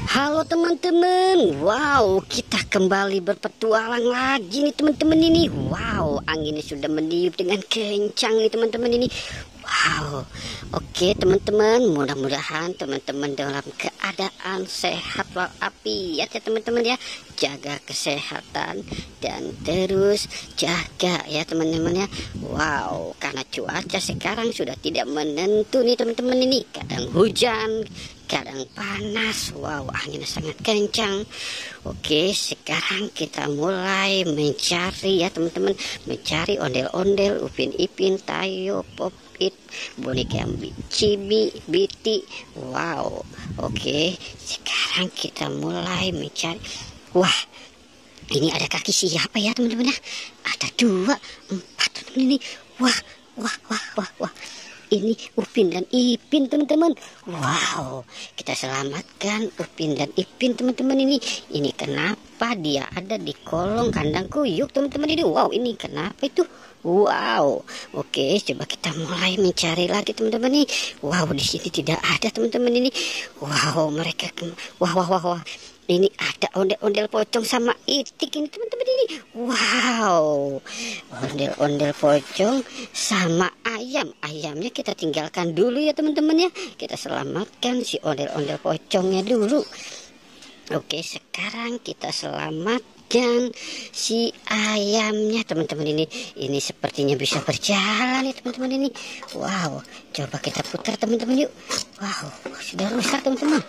Halo teman-teman, wow, kita kembali berpetualang lagi nih teman-teman ini. Wow, anginnya sudah meniup dengan kencang nih teman-teman ini. Wow, oke teman-teman, mudah-mudahan teman-teman dalam keadaan sehat walafiat ya teman-teman ya. Jaga kesehatan dan terus jaga ya teman-teman ya. Wow, karena cuaca sekarang sudah tidak menentu nih teman-teman ini. Kadang hujan, kadang panas. Wow, anginnya sangat kencang. Oke, sekarang kita mulai mencari ya teman-teman, mencari ondel-ondel, Upin Ipin, Tayo, Popit, boneka Cibi, Biti. Wow, oke, sekarang kita mulai mencari. Wah, ini ada kaki siapa ya teman-teman ya? Ada 2, 4 teman ini. Wah, wah. Ini Upin dan Ipin teman-teman. Wow, kita selamatkan Upin dan Ipin teman-teman ini. Ini kenapa dia ada di kolong kandang kuyuk teman-teman ini? Wow, ini kenapa itu? Wow, oke, coba kita mulai mencari lagi teman-teman nih. Wow, di sini tidak ada teman-teman ini. Wow, mereka wah. Ini ada ondel-ondel pocong sama itik ini teman-teman ini. Wow, ondel-ondel pocong sama ayam. Ayamnya kita tinggalkan dulu ya teman-teman ya. Kita selamatkan si ondel-ondel pocongnya dulu. Oke, sekarang kita selamatkan si ayamnya teman-teman ini. Ini sepertinya bisa berjalan ya teman-teman ini. Wow, coba kita putar teman-teman yuk. Wow, sudah rusak teman-teman.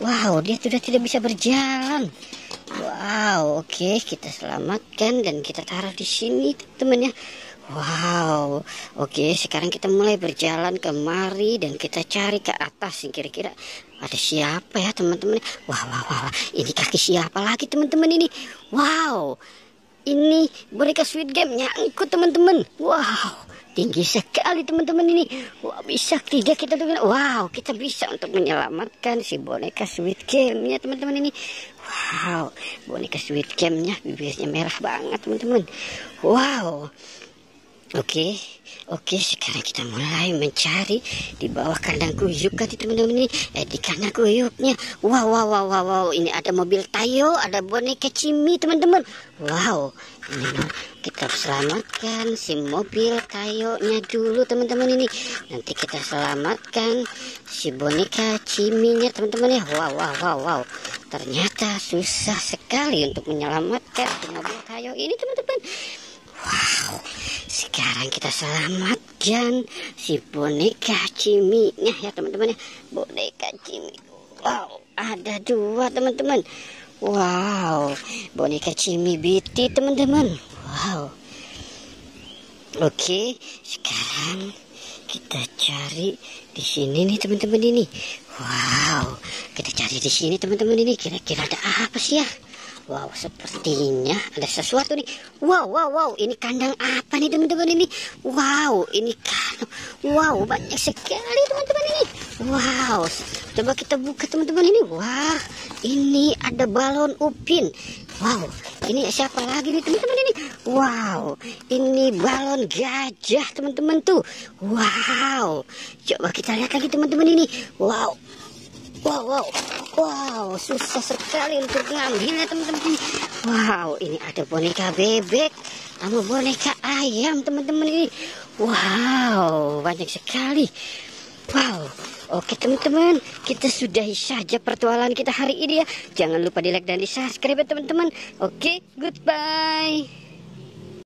Wow, dia sudah tidak bisa berjalan. Wow, oke, kita selamatkan dan kita taruh di sini teman-teman ya. Wow, oke, sekarang kita mulai berjalan kemari dan kita cari ke atas. Kira-kira ada siapa ya teman-teman? Wah, ini kaki siapa lagi teman-teman ini? Wow, ini boneka Squid Game nyangkut teman-teman. Wow, tinggi sekali teman-teman ini. Wah, bisa tidak kita dengan? Wow, kita bisa untuk menyelamatkan si boneka Squid Game-nya teman-teman ini. Wow, boneka Squid Game-nya bibirnya merah banget teman-teman. Wow. Oke, sekarang kita mulai mencari di bawah kandang kuyuk kan teman-teman ini. Di kandang kuyuknya. Wow, ini ada mobil Tayo, ada boneka Cimi teman-teman. Wow, ini kita selamatkan si mobil Tayo-nya dulu teman-teman ini. Nanti kita selamatkan si boneka Ciminya teman-teman ya. Wow. Ternyata susah sekali untuk menyelamatkan si mobil Tayo ini teman-teman. Wow, sekarang kita selamatkan si boneka Ciminya ya teman-teman ya. Boneka Cimi. Wow, ada 2 teman-teman. Wow, boneka Cimi Biti teman-teman. Wow. Oke, sekarang kita cari di sini nih teman-teman ini. Wow, kita cari di sini teman-teman ini. Kira-kira ada apa sih ya? Wow, sepertinya ada sesuatu nih. Wow, ini kandang apa nih teman-teman ini? Wow, ini kandang. Wow, banyak sekali teman-teman ini. Wow, coba kita buka teman-teman ini. Wah, ini ada balon Upin. Wow, ini siapa lagi nih teman-teman ini? Wow, ini balon gajah teman-teman tuh. Wow, coba kita lihat lagi teman-teman ini. Wow, susah sekali untuk ngambilnya teman-teman. Wow, ini ada boneka bebek sama boneka ayam teman-teman ini. Wow, banyak sekali. Wow, oke teman-teman, kita sudahi saja pertualangan kita hari ini ya. Jangan lupa di like dan di subscribe ya teman-teman. Oke, goodbye.